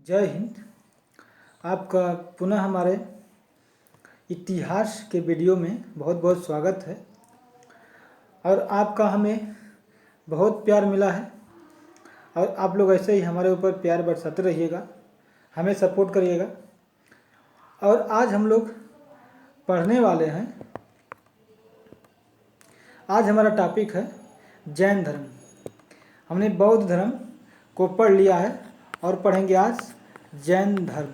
जय हिंद। आपका पुनः हमारे इतिहास के वीडियो में बहुत बहुत स्वागत है। और आपका हमें बहुत प्यार मिला है और आप लोग ऐसे ही हमारे ऊपर प्यार बरसाते रहिएगा, हमें सपोर्ट करिएगा। और आज हम लोग पढ़ने वाले हैं, आज हमारा टॉपिक है जैन धर्म। हमने बौद्ध धर्म को पढ़ लिया है और पढ़ेंगे आज जैन धर्म।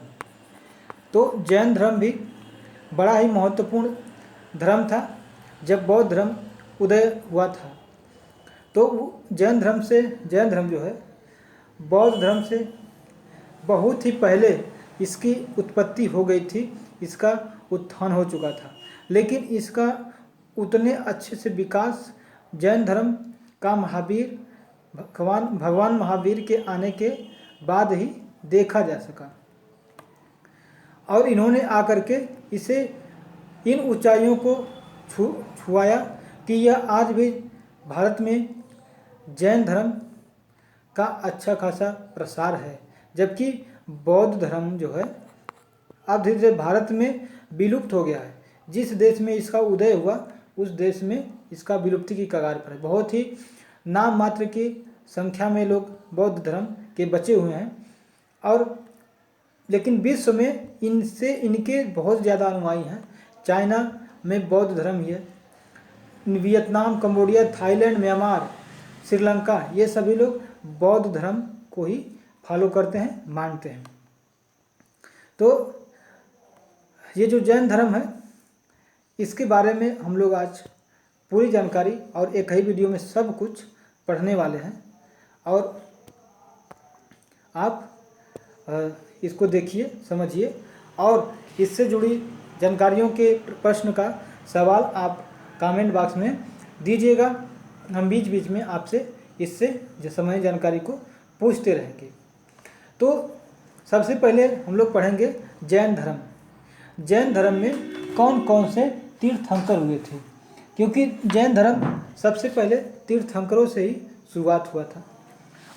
तो जैन धर्म भी बड़ा ही महत्वपूर्ण धर्म था जब बौद्ध धर्म उदय हुआ था। तो जैन धर्म जो है बौद्ध धर्म से बहुत ही पहले इसकी उत्पत्ति हो गई थी, इसका उत्थान हो चुका था। लेकिन इसका उतने अच्छे से विकास जैन धर्म का भगवान महावीर के आने के बाद ही देखा जा सका। और इन्होंने आकर के इसे इन ऊंचाइयों को छुआया कि यह आज भी भारत में जैन धर्म का अच्छा खासा प्रसार है। जबकि बौद्ध धर्म जो है अब धीरे धीरे भारत में विलुप्त हो गया है। जिस देश में इसका उदय हुआ उस देश में इसका विलुप्ति की कगार पर है। बहुत ही नाम मात्र की संख्या में लोग बौद्ध धर्म के बचे हुए हैं। और लेकिन विश्व में इनके बहुत ज़्यादा अनुयायी हैं। चाइना में बौद्ध धर्म ही है, Vietnam, Cambodia, Thailand, Myanmar, Sri Lanka, ये सभी लोग बौद्ध धर्म को ही फॉलो करते हैं, मानते हैं। तो ये जो जैन धर्म है इसके बारे में हम लोग आज पूरी जानकारी और एक ही वीडियो में सब कुछ पढ़ने वाले हैं। और आप इसको देखिए, समझिए और इससे जुड़ी जानकारियों के प्रश्न का सवाल आप कमेंट बॉक्स में दीजिएगा। हम बीच बीच में आपसे इससे संबंधित जानकारी को पूछते रहेंगे। तो सबसे पहले हम लोग पढ़ेंगे जैन धर्म। जैन धर्म में कौन कौन से तीर्थंकर हुए थे, क्योंकि जैन धर्म सबसे पहले तीर्थंकरों से ही शुरुआत हुआ था।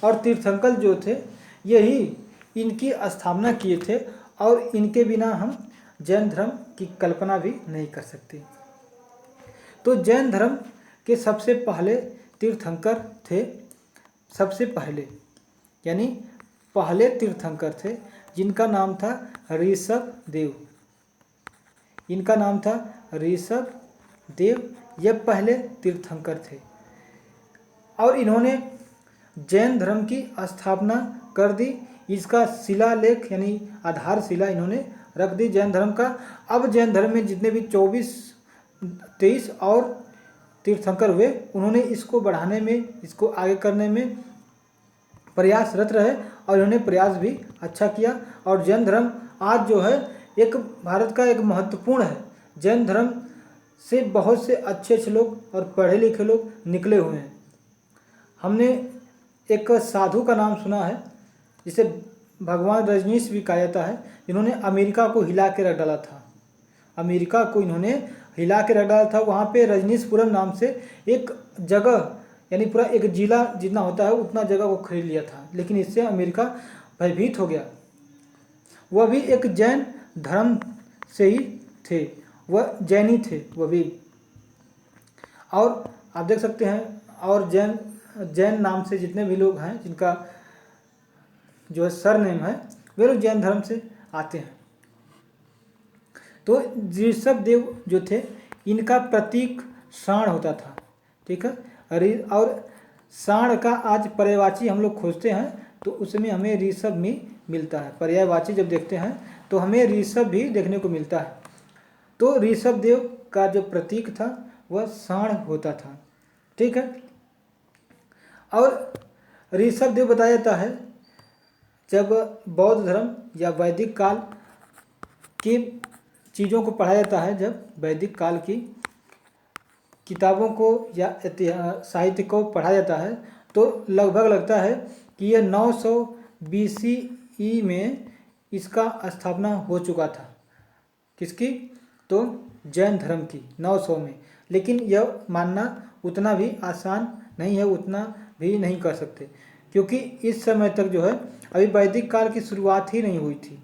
और तीर्थंकर जो थे यही इनकी स्थापना किए थे और इनके बिना हम जैन धर्म की कल्पना भी नहीं कर सकते। तो जैन धर्म के सबसे पहले तीर्थंकर थे, सबसे पहले यानी पहले तीर्थंकर थे जिनका नाम था ऋषभ देव। इनका नाम था ऋषभ देव, ये पहले तीर्थंकर थे। और इन्होंने जैन धर्म की स्थापना कर दी। इसका शिलालेख यानी आधारशिला इन्होंने रख दी जैन धर्म का। अब जैन धर्म में जितने भी 23 और तीर्थंकर हुए, उन्होंने इसको बढ़ाने में, इसको आगे करने में प्रयासरत रहे और इन्होंने प्रयास भी अच्छा किया। और जैन धर्म आज जो है एक भारत का एक महत्वपूर्ण है। जैन धर्म से बहुत से अच्छे लोग और पढ़े लिखे लोग निकले हुए हैं। हमने एक साधु का नाम सुना है जिसे भगवान रजनीश भी कहा जाता है। इन्होंने अमेरिका को हिला के रख डाला था। अमेरिका को इन्होंने हिला के रख डाला था। वहाँ पे रजनीशपुरम नाम से एक जगह यानी पूरा एक जिला जितना होता है उतना जगह को खरीद लिया था। लेकिन इससे अमेरिका भयभीत हो गया। वह भी एक जैन धर्म से ही थे, वह जैनी थे वह भी। और आप देख सकते हैं और जैन नाम से जितने भी लोग हैं जिनका जो है सरनेम है वे लोग जैन धर्म से आते हैं। तो ऋषभ देव जो थे इनका प्रतीक सांड होता था, ठीक है। और सांड का आज पर्यायवाची हम लोग खोजते हैं तो उसमें हमें ऋषभ भी मिलता है। पर्यायवाची जब देखते हैं तो हमें ऋषभ भी देखने को मिलता है। तो ऋषभ देव का जो प्रतीक था वह सांड होता था, ठीक है। और ऋषभ देव बताया जाता है जब बौद्ध धर्म या वैदिक काल की चीज़ों को पढ़ाया जाता है, जब वैदिक काल की किताबों को या साहित्य को पढ़ा जाता है तो लगभग लगता है कि यह 900 BCE में इसका स्थापना हो चुका था। किसकी? तो जैन धर्म की 900 में। लेकिन यह मानना उतना भी आसान नहीं है, उतना भी नहीं कर सकते, क्योंकि इस समय तक जो है अभी वैदिक काल की शुरुआत ही नहीं हुई थी।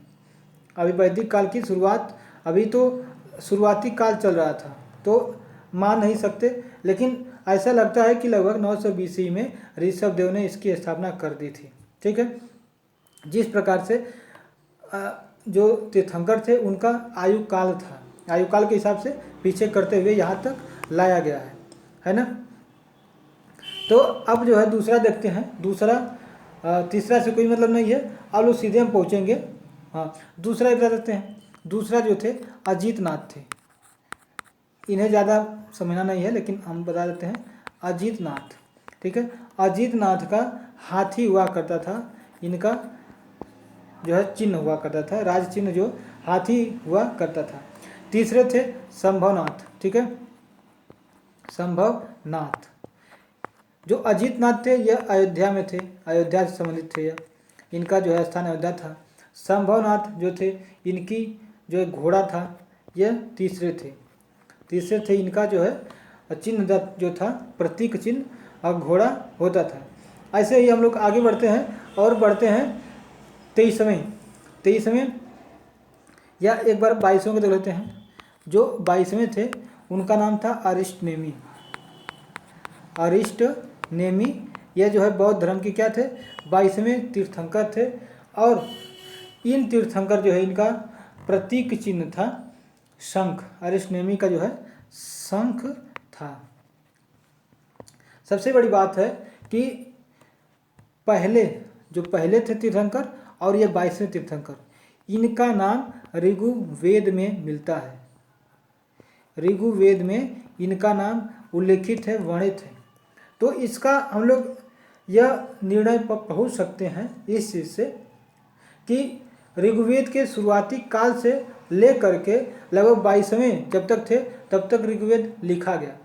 अभी वैदिक काल की शुरुआत, अभी तो शुरुआती काल चल रहा था, तो मान नहीं सकते। लेकिन ऐसा लगता है कि लगभग 900 BC में ऋषभ देव ने इसकी स्थापना कर दी थी। ठीक है, जिस प्रकार से जो तीर्थंकर थे उनका आयु काल था, आयु काल के हिसाब से पीछे करते हुए यहाँ तक लाया गया है ना। तो अब जो है दूसरा देखते हैं। दूसरा तीसरा से कोई मतलब नहीं है, अब लोग सीधे हम पहुँचेंगे। हाँ, दूसरा बता देते हैं। दूसरा जो थे अजीत नाथ थे। इन्हें ज़्यादा समझना नहीं है लेकिन हम बता देते हैं। अजीत नाथ, ठीक है, अजीत नाथ का हाथी हुआ करता था। इनका जो है चिन्ह हुआ करता था, राज चिन्ह जो हाथी हुआ करता था। तीसरे थे संभवनाथ, ठीक है, संभवनाथ। जो अजीत नाथ थे यह अयोध्या में थे, अयोध्या से संबंधित थे यह, इनका जो है स्थान अयोध्या था। संभवनाथ जो थे इनकी जो घोड़ा था यह तीसरे थे। तीसरे थे इनका जो है चिन्ह जो था, प्रतीक चिन्ह और घोड़ा होता था। ऐसे ही हम लोग आगे बढ़ते हैं और बढ़ते हैं 23वें या एक बार 22वें को देख लेते हैं। जो 22वें थे उनका नाम था अरिष्टनेमी। अरिष्टनेमी यह जो है बौद्ध धर्म के क्या थे, 22वें तीर्थंकर थे। और इन तीर्थंकर जो है इनका प्रतीक चिन्ह था शंख। अरिष्टनेमी का जो है शंख था। सबसे बड़ी बात है कि पहले थे तीर्थंकर और ये 22वें तीर्थंकर, इनका नाम ऋग्वेद में मिलता है। ऋग्वेद में इनका नाम उल्लेखित है, वर्णित है। तो इसका हम लोग यह निर्णय पर पहुंच सकते हैं इस चीज़ से कि ऋग्वेद के शुरुआती काल से लेकर के लगभग 22वें जब तक थे तब तक ऋग्वेद लिखा गया,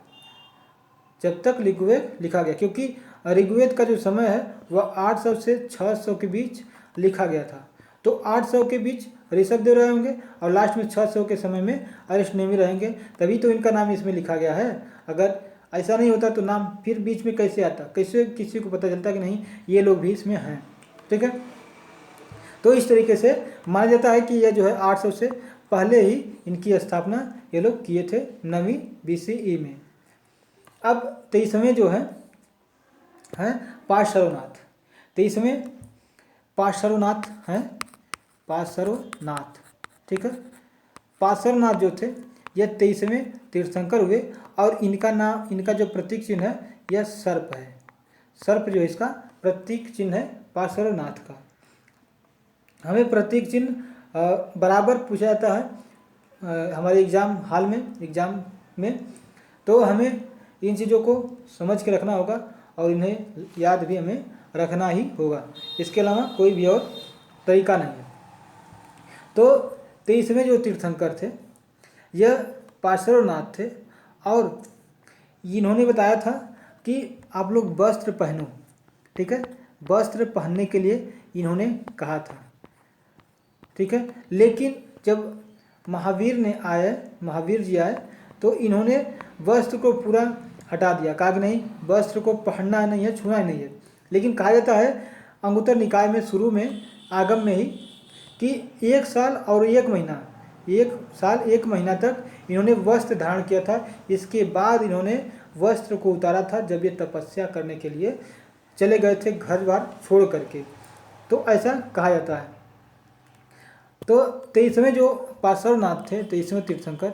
क्योंकि ऋग्वेद का जो समय है वह 800 से 600 के बीच लिखा गया था। तो 800 के बीच ऋषभ देव रहे होंगे और लास्ट में 600 के समय में अरिष्टनेमी रहेंगे, तभी तो इनका नाम इसमें लिखा गया है। अगर ऐसा नहीं होता तो नाम फिर बीच में कैसे आता, कैसे किसी को पता चलता कि नहीं ये लोग भी इसमें हैं। ठीक है, तो इस तरीके से माना जाता है कि यह जो है 800 से पहले ही इनकी स्थापना ये लोग किए थे 9वीं BCE में। अब 23वें जो है पार्श्वनाथ। 23वें पार्श्वनाथ हैं, पार्श्वनाथ, ठीक है। पार्श्वनाथ जो थे यह 23वें तीर्थंकर हुए और इनका जो प्रतीक चिन्ह है यह सर्प है। सर्प जो है इसका प्रतीक चिन्ह है पार्श्वनाथ का। हमें प्रतीक चिन्ह बराबर पूछा जाता है हमारे एग्जाम में, तो हमें इन चीज़ों को समझ के रखना होगा और इन्हें याद भी हमें रखना ही होगा। इसके अलावा कोई भी और तरीका नहीं है। तो 23वें जो तीर्थंकर थे यह पार्श्वनाथ थे और इन्होंने बताया था कि आप लोग वस्त्र पहनो, ठीक है, वस्त्र पहनने के लिए इन्होंने कहा था, ठीक है। लेकिन जब महावीर जी आए तो इन्होंने वस्त्र को पूरा हटा दिया, कहा कि नहीं वस्त्र को पहनना नहीं है, छूना नहीं है। लेकिन कहा जाता है अंगुत्तर निकाय में शुरू में आगम में ही कि 1 साल और 1 महीना तक इन्होंने वस्त्र धारण किया था। इसके बाद इन्होंने वस्त्र को उतारा था जब ये तपस्या करने के लिए चले गए थे घर बार छोड़ करके, तो ऐसा कहा जाता है। तो 23वें जो पार्श्वनाथ थे, 23वें तीर्थंकर,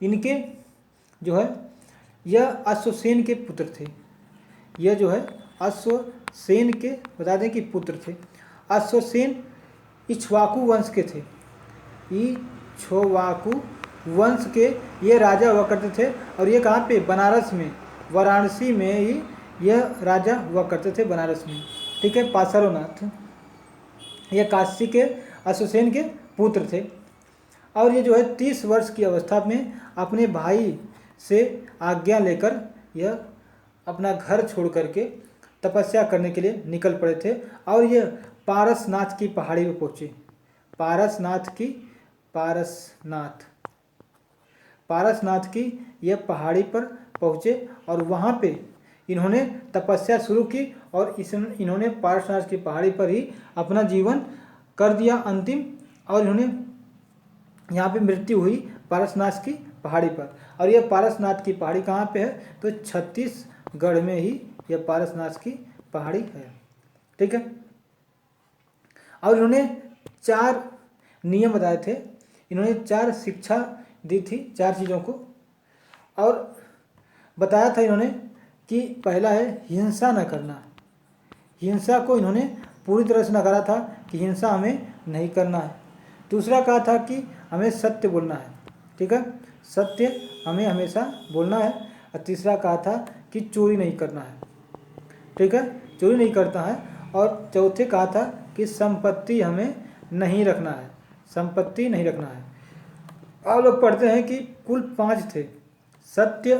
इनके जो है यह अश्वसेन के पुत्र थे। यह जो है अश्वसेन के बता दें कि पुत्र थे। अश्वसेन इक्ष्वाकु वंश के थे। इक्ष्वाकु वंश के ये राजा हुआ करते थे और ये कहाँ पे, बनारस में, वाराणसी में ही यह राजा हुआ करते थे, बनारस में, ठीक है। पार्श्वनाथ ये काशी के अश्वसेन के पुत्र थे और ये जो है 30 वर्ष की अवस्था में अपने भाई से आज्ञा लेकर यह अपना घर छोड़ करके तपस्या करने के लिए निकल पड़े थे और यह पारसनाथ की पहाड़ी पर पहुँचे। पारसनाथ की यह पहाड़ी पर पहुँचे और वहाँ पे इन्होंने तपस्या शुरू की और इन्होंने पारसनाथ की पहाड़ी पर ही अपना जीवन कर दिया अंतिम, और इन्होंने यहाँ पे मृत्यु हुई पारसनाथ की पहाड़ी पर। और यह पारसनाथ की पहाड़ी कहाँ पे है? तो छत्तीसगढ़ में ही यह पारसनाथ की पहाड़ी है। ठीक है। और इन्होंने 4 नियम बताए थे, इन्होंने 4 शिक्षा दी थी 4 चीज़ों को, और बताया था इन्होंने कि पहला है हिंसा न करना। हिंसा को इन्होंने पूरी तरह से नकारा था कि हिंसा हमें नहीं करना है। दूसरा कहा था कि हमें सत्य बोलना है। ठीक है, सत्य हमें हमेशा बोलना है। और तीसरा कहा था कि चोरी नहीं करना है। ठीक है, चोरी नहीं करता है। और चौथे कहा था कि संपत्ति हमें नहीं रखना है, संपत्ति नहीं रखना है। आप लोग पढ़ते हैं कि कुल 5 थे: सत्य,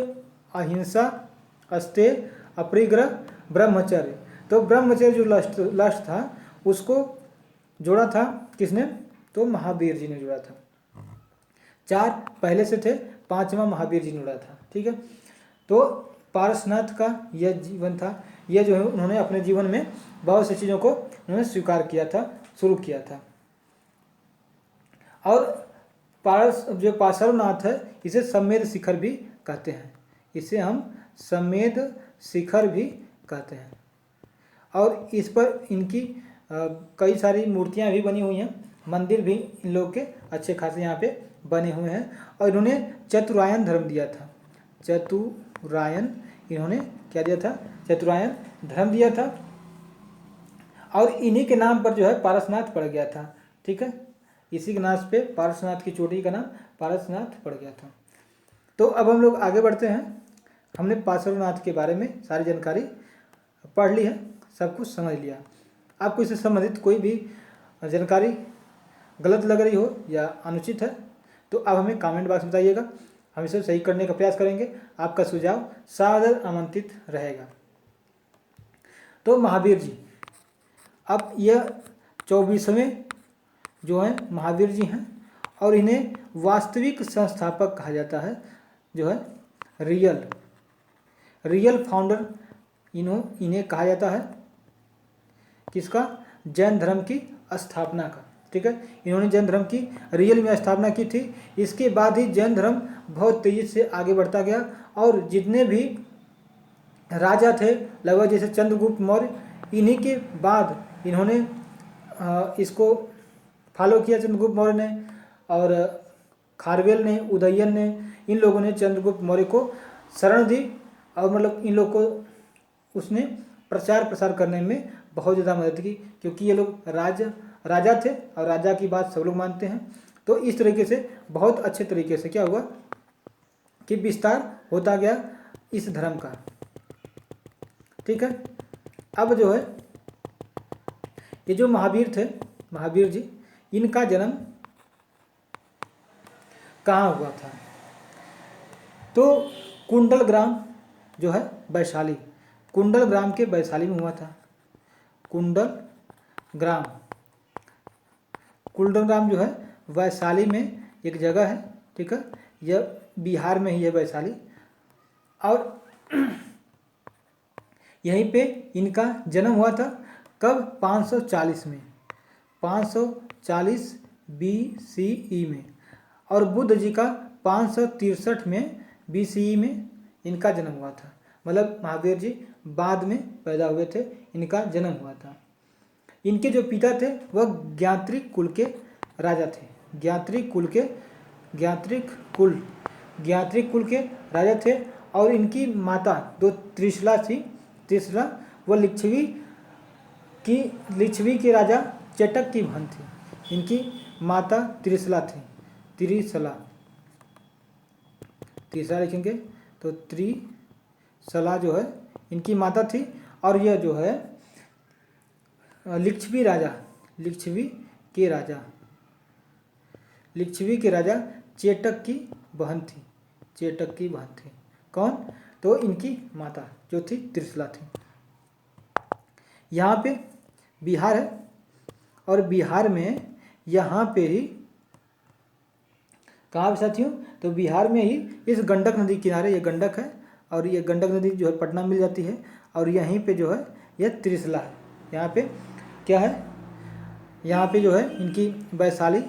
अहिंसा, अस्तेय, अपरिग्रह, ब्रह्मचर्य। तो ब्रह्मचर्य जो लास्ट था उसको जोड़ा था किसने? तो महावीर जी ने जोड़ा था। 4 पहले से थे, 5वां महावीर जी ने जोड़ा था। ठीक है, तो पारसनाथ का यह जीवन था, यह जो है उन्होंने अपने जीवन में बहुत सी चीज़ों को उन्होंने स्वीकार किया था, शुरू किया था। और पारस जो पार्श्वनाथ है इसे समेध शिखर भी कहते हैं, इसे हम समेध शिखर भी कहते हैं। और इस पर इनकी कई सारी मूर्तियां भी बनी हुई हैं, मंदिर भी इन लोग के अच्छे खासे यहाँ पे बने हुए हैं। और इन्होंने चतुरायन धर्म दिया था, चतुरायन इन्होंने क्या दिया था? चतुरायन धर्म दिया था। और इन्हीं के नाम पर जो है पारसनाथ पड़ गया था। ठीक है, इसी के नाम पे पारसनाथ की चोटी का नाम पारसनाथ पड़ गया था। तो अब हम लोग आगे बढ़ते हैं। हमने पार्श्वनाथ के बारे में सारी जानकारी पढ़ ली है, सब कुछ समझ लिया। आपको इससे संबंधित कोई भी जानकारी गलत लग रही हो या अनुचित है तो आप हमें कमेंट बॉक्स में बताइएगा, हम इसे सही करने का प्रयास करेंगे। आपका सुझाव सादर आमंत्रित रहेगा। तो महावीर जी, अब यह 24वें जो हैं महावीर जी हैं, और इन्हें वास्तविक संस्थापक कहा जाता है, जो है रियल फाउंडर इन्हें कहा जाता है। किसका? जैन धर्म की स्थापना का। ठीक है, इन्होंने जैन धर्म की रियल में स्थापना की थी। इसके बाद ही जैन धर्म बहुत तेजी से आगे बढ़ता गया, और जितने भी राजा थे लगभग जैसे चंद्रगुप्त मौर्य, इन्हीं के बाद इन्होंने इसको फॉलो किया, चंद्रगुप्त मौर्य ने और खारवेल ने, उदयन ने, इन लोगों ने चंद्रगुप्त मौर्य को शरण दी, और मतलब इन लोग को उसने प्रचार प्रसार करने में बहुत ज़्यादा मदद की, क्योंकि ये लोग राजा थे और राजा की बात सब लोग मानते हैं। तो इस तरीके से बहुत अच्छे तरीके से क्या हुआ कि विस्तार होता गया इस धर्म का। ठीक है, अब जो है ये जो महावीर थे, महावीर जी, इनका जन्म कहाँ हुआ था? तो कुंडल ग्राम जो है वैशाली, कुंडल ग्राम के वैशाली में हुआ था। कुंडल ग्राम जो है वैशाली में एक जगह है। ठीक है, यह बिहार में ही है वैशाली, और यहीं पे इनका जन्म हुआ था। कब? 540 में, 540 BCE में, और बुद्ध जी का 563 में BCE में इनका जन्म हुआ था। मतलब महावीर जी बाद में पैदा हुए थे, इनका जन्म हुआ था। इनके जो पिता थे वह ज्ञात्रिक कुल के राजा थे, ज्ञात्रिक कुल के राजा थे। और इनकी माता दो त्रिशला थी, त्रिशला वह लिच्छवी के राजा चटक की बहन थी। इनकी माता त्रिशला थी, त्रिशला लिखेंगे तो त्रिशला जो है इनकी माता थी। और यह जो है लिच्छवी के राजा चेटक की बहन थी। कौन? तो इनकी माता जो थी त्रिशला थी। यहाँ पे बिहार है, और बिहार में यहाँ पे ही कहाँ पे साथियों? तो बिहार में ही इस गंडक नदी किनारे, ये गंडक है, और ये गंडक नदी जो है पटना मिल जाती है, और यहीं पे जो है यह त्रिशला है। यहाँ पे क्या है, यहाँ पे जो है इनकी वैशाली,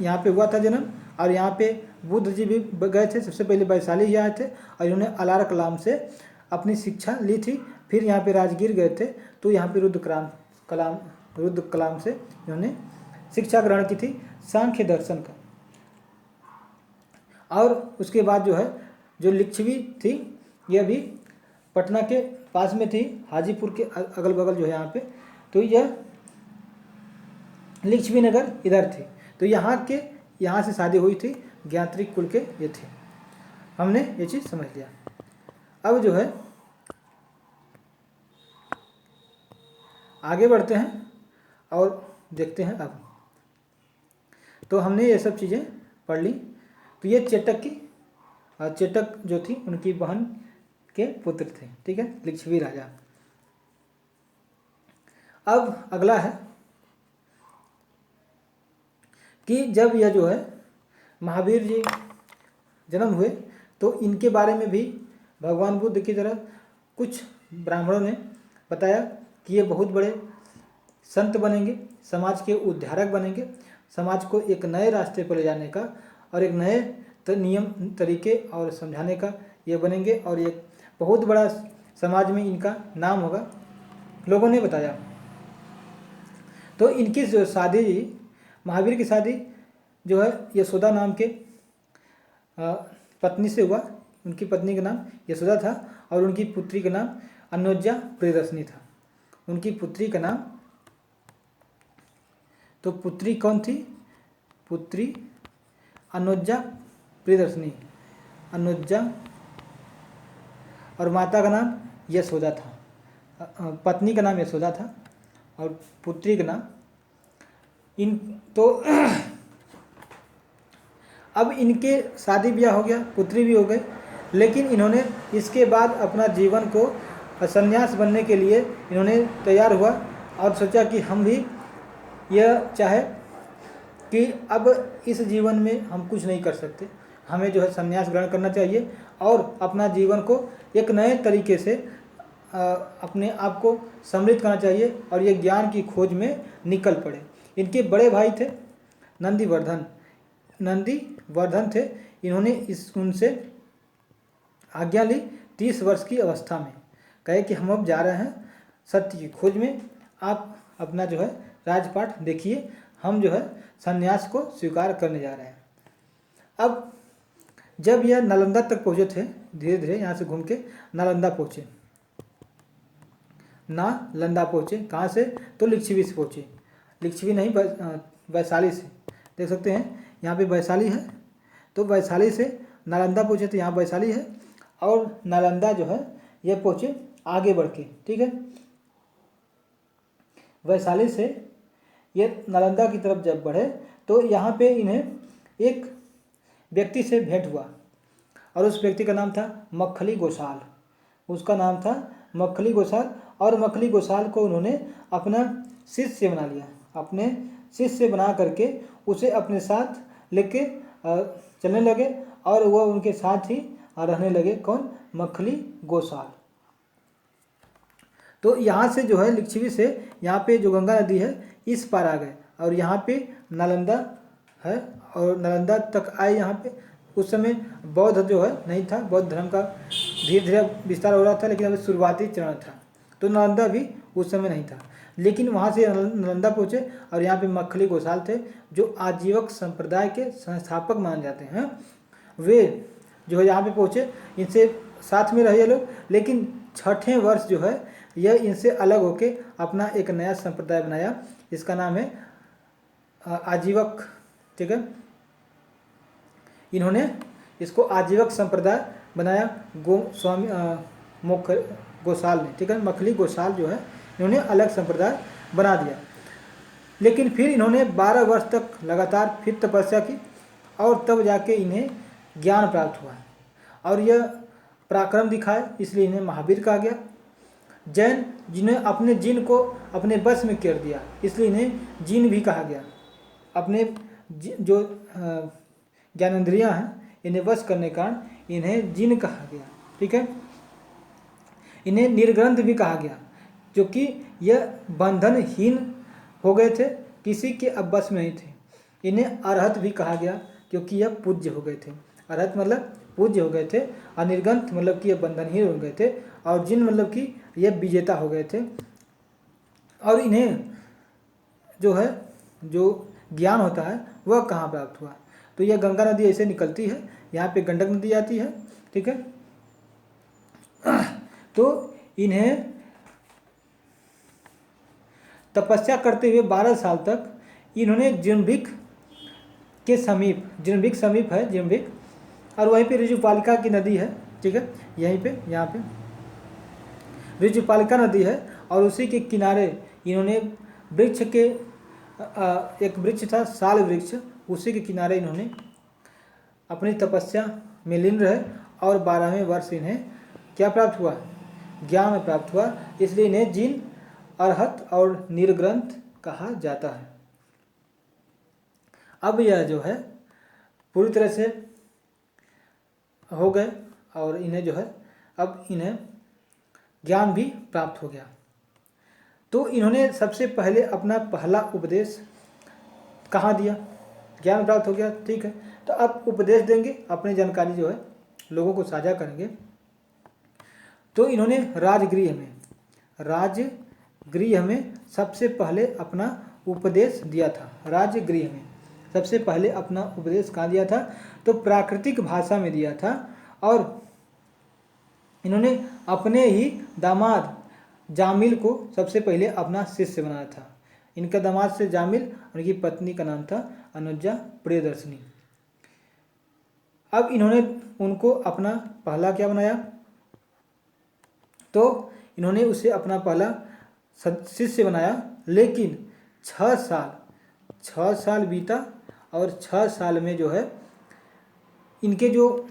यहाँ पे हुआ था जन्म, और यहाँ पे बुद्ध जी भी गए थे, सबसे पहले वैशाली ही आए थे और इन्होंने अलारा कलाम से अपनी शिक्षा ली थी। फिर यहाँ पे राजगीर गए थे, तो यहाँ पे रुद्र कलाम से इन्होंने शिक्षा ग्रहण की थी सांख्य दर्शन का। और उसके बाद जो है जो लिच्छवी थी, यह भी पटना के पास में थी, हाजीपुर के अगल बगल जो है यहाँ पे, तो यह लिच्छवी नगर इधर थी। तो यहाँ से शादी हुई थी, ज्ञात्रिक कुल के ये थे। हमने ये चीज़ समझ लिया। अब जो है आगे बढ़ते हैं और देखते हैं। अब तो हमने ये सब चीज़ें पढ़ ली। तो ये चेटक जो थी उनकी बहन के पुत्र थे, ठीक है, लिच्छवी राजा। अब अगला है कि जब यह जो है महावीर जी जन्म हुए, तो इनके बारे में भी भगवान बुद्ध की तरह कुछ ब्राह्मणों ने बताया कि ये बहुत बड़े संत बनेंगे, समाज के उद्धारक बनेंगे, समाज को एक नए रास्ते पर ले जाने का और एक नए नियम तरीके और समझाने का ये बनेंगे, और एक बहुत बड़ा समाज में इनका नाम होगा, लोगों ने बताया। तो इनकी जो शादी, महावीर की शादी जो है यशोदा नाम के पत्नी से हुआ। उनकी पत्नी का नाम यशोदा था और उनकी पुत्री का नाम अनुजा प्रियदर्शनी था। उनकी पुत्री का नाम, तो पुत्री कौन थी? पुत्री अनुजा प्रियदर्शनी, अनुजा, और माता का नाम यशोदा था। पत्नी का नाम यशोदा था और पुत्री का नाम तो अब इनके शादी ब्याह हो गया, पुत्री भी हो गई, लेकिन इन्होंने इसके बाद अपना जीवन को सन्यास बनने के लिए इन्होंने तैयार हुआ और सोचा कि हम भी यह चाहे कि अब इस जीवन में हम कुछ नहीं कर सकते, हमें जो है सन्यास ग्रहण करना चाहिए और अपना जीवन को एक नए तरीके से अपने आप को समृद्ध करना चाहिए और ये ज्ञान की खोज में निकल पड़े। इनके बड़े भाई थे नंदीवर्धन थे। इन्होंने उनसे आज्ञा ली 30 वर्ष की अवस्था में, कहे कि हम अब जा रहे हैं सत्य की खोज में, आप अपना जो है राजपाट देखिए, हम जो है संन्यास को स्वीकार करने जा रहे हैं। अब जब यह नालंदा तक पहुँचे थे, धीरे धीरे यहाँ से घूम के नालंदा पहुँचे। कहाँ से? तो लिच्छवी से पहुँचे। लिच्छवी नहीं, वैशाली से। देख सकते हैं यहाँ पे वैशाली है, तो वैशाली से नालंदा पहुँचे, तो यहाँ वैशाली है और नालंदा जो है ये पहुँचे आगे बढ़ के, ठीक है। वैशाली से ये नालंदा की तरफ जब बढ़े तो यहाँ पे इन्हें एक व्यक्ति से भेंट हुआ और उस व्यक्ति का नाम था मक्खली गोसाल। उसका नाम था मक्खली गोसाल और मक्खली गोसाल को उन्होंने अपना शिष्य बना लिया। अपने शिष्य बना करके उसे अपने साथ लेके चलने लगे और वह उनके साथ ही रहने लगे। कौन? मक्खली गोसाल। तो यहाँ से जो है लिच्छवी से यहाँ पे जो गंगा नदी है इस पार आ गए और यहाँ पे नालंदा है और नालंदा तक आए। यहाँ पे उस समय बौद्ध जो है नहीं था, बौद्ध धर्म का धीरे धीरे विस्तार हो रहा था, लेकिन अभी शुरुआती चरण था, तो नालंदा भी उस समय नहीं था। लेकिन वहाँ से नालंदा पहुँचे और यहाँ पे मक्खली गोसाल थे जो आजीवक संप्रदाय के संस्थापक माने जाते हैं। वे जो है यहाँ पे पहुँचे, इनसे साथ में रहे ये लोग, लेकिन 6ठे वर्ष जो है यह इनसे अलग होके अपना एक नया संप्रदाय बनाया। इसका नाम है आजीवक, ठीक है। इन्होंने इसको आजीवक संप्रदाय बनाया गोसाल ने, ठीक है। मक्खली गोसाल जो है इन्होंने अलग संप्रदाय बना दिया। लेकिन फिर इन्होंने 12 वर्ष तक लगातार फिर तपस्या की और तब जाके इन्हें ज्ञान प्राप्त हुआ और यह पराक्रम दिखाए, इसलिए इन्हें महावीर कहा गया। जैन जिन्हें अपने जिन को अपने बस में कर दिया, इसलिए इन्हें जिन भी कहा गया। अपने जो ज्ञानेंद्रियां हैं इन्हें वश करने के कारण इन्हें जिन कहा गया, ठीक है। इन्हें निर्ग्रंथ भी कहा गया। क्योंकि यह बंधनहीन हो गए थे, किसी के अब बस में नहीं थे। इन्हें अरहत भी कहा गया क्योंकि यह पूज्य हो गए थे। अरहत मतलब पूज्य हो गए थे, अनिर्गंत मतलब कि यह बंधनहीन हो गए थे, और जिन मतलब कि यह विजेता हो गए थे। और इन्हें जो है जो ज्ञान होता है वह कहाँ प्राप्त हुआ? तो यह गंगा नदी ऐसे निकलती है, यहाँ पे गंडक नदी आती है, ठीक है। तो इन्हें तपस्या करते हुए 12 साल तक इन्होंने जिन्भिक के समीप, जिन्भिक समीप है जिन्भिक, और वहीं पे ऋजुपालिका की नदी है, ठीक है, यहीं पे यहाँ पे ऋजुपालिका नदी है, और उसी के किनारे इन्होंने वृक्ष के एक वृक्ष था साल वृक्ष, उसी के किनारे इन्होंने अपनी तपस्या में लीन रहे, और 12वें वर्ष इन्हें क्या प्राप्त हुआ? ज्ञान प्राप्त हुआ। इसलिए इन्हें जिन, अरहत और निर्ग्रंथ कहा जाता है। अब यह जो है पूरी तरह से हो गए, और इन्हें जो है अब इन्हें ज्ञान भी प्राप्त हो गया। तो इन्होंने सबसे पहले अपना पहला उपदेश कहाँ दिया? ज्ञान प्राप्त हो गया, ठीक है, तो अब उपदेश देंगे, अपनी जानकारी जो है लोगों को साझा करेंगे। तो इन्होंने राजगृह में सबसे पहले अपना उपदेश दिया था। राजगृह में सबसे पहले अपना उपदेश कहाँ दिया था? तो प्राकृतिक भाषा में दिया था, और इन्होंने अपने ही दामाद जामिल को सबसे पहले अपना शिष्य बनाया था। इनका दामाद से जामिल, उनकी पत्नी का नाम था अनुजा प्रियदर्शनी। अब इन्होंने उनको अपना पहला क्या बनाया? तो इन्होंने उसे अपना पहला शिष्य बनाया, लेकिन 6 साल बीता, और 6 साल में जो है इनके जो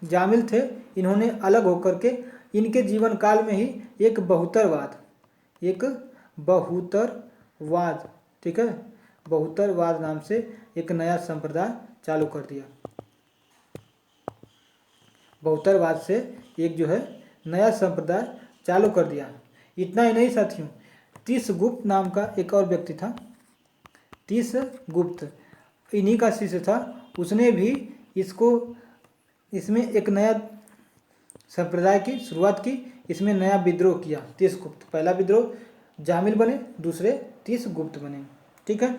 जामिल थे इन्होंने अलग होकर के इनके जीवन काल में ही एक बहुतरवाद, ठीक है, बहुतरवाद नाम से एक नया संप्रदाय चालू कर दिया। बहुतरवाद से एक जो है नया संप्रदाय चालू कर दिया। इतना ही नहीं साथियों, तीसगुप्त नाम का एक और व्यक्ति था, तीसगुप्त इन्हीं का शिष्य था। उसने भी इसमें एक नया संप्रदाय की शुरुआत की, इसमें नया विद्रोह किया। तीसगुप्त, पहला विद्रोह जामिल बने, दूसरे तीसगुप्त बने, ठीक है।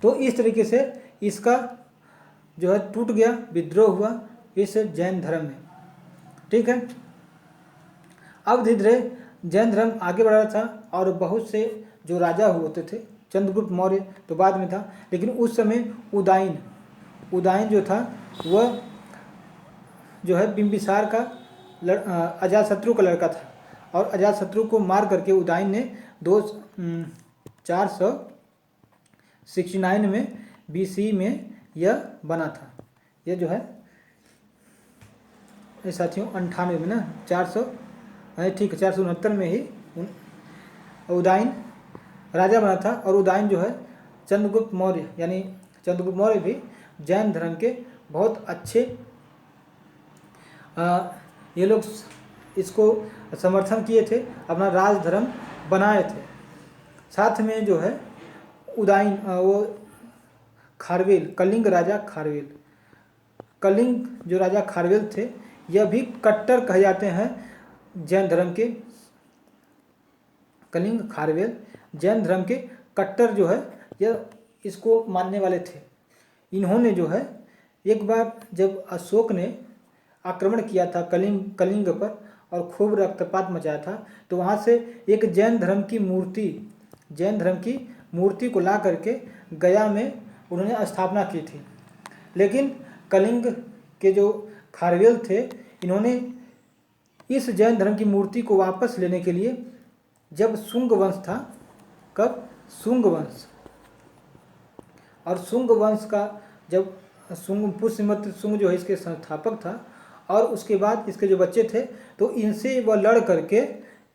तो इस तरीके से इसका जो है टूट गया, विद्रोह हुआ इस जैन धर्म में, ठीक है। अब धीरे धीरे जैन धर्म आगे बढ़ रहा था, और बहुत से जो राजा होते थे, चंद्रगुप्त मौर्य तो बाद में था, लेकिन उस समय उदायन जो था वह जो है बिंबिसार का अजातशत्रु का लड़का था, और अजातशत्रु को मार करके उदायन ने 469 में BC में यह बना था। यह जो है साथियों 98 में ना 469 में ही उदायन राजा बना था। और उदायन जो है चंद्रगुप्त मौर्य, यानी चंद्रगुप्त मौर्य भी जैन धर्म के बहुत अच्छे ये लोग इसको समर्थन किए थे, अपना राज धर्म बनाए थे। साथ में जो है उदायन वो खारवेल, कलिंग राजा खारवेल, कलिंग जो राजा खारवेल थे, यह भी कट्टर कहे जाते हैं जैन धर्म के। कलिंग खारवेल जैन धर्म के कट्टर जो है यह इसको मानने वाले थे। इन्होंने जो है एक बार जब अशोक ने आक्रमण किया था कलिंग पर और खूब रक्तपात मचाया था, तो वहाँ से एक जैन धर्म की मूर्ति को ला करके गया में उन्होंने स्थापना की थी। लेकिन कलिंग के जो खारवेल थे, इन्होंने इस जैन धर्म की मूर्ति को वापस लेने के लिए, जब शुंग वंश था, कब? शुंग वंश, और शुंग वंश का जब पुष्यमित्र शुंग जो है इसके संस्थापक था, और उसके बाद इसके जो बच्चे थे, तो इनसे वह लड़ करके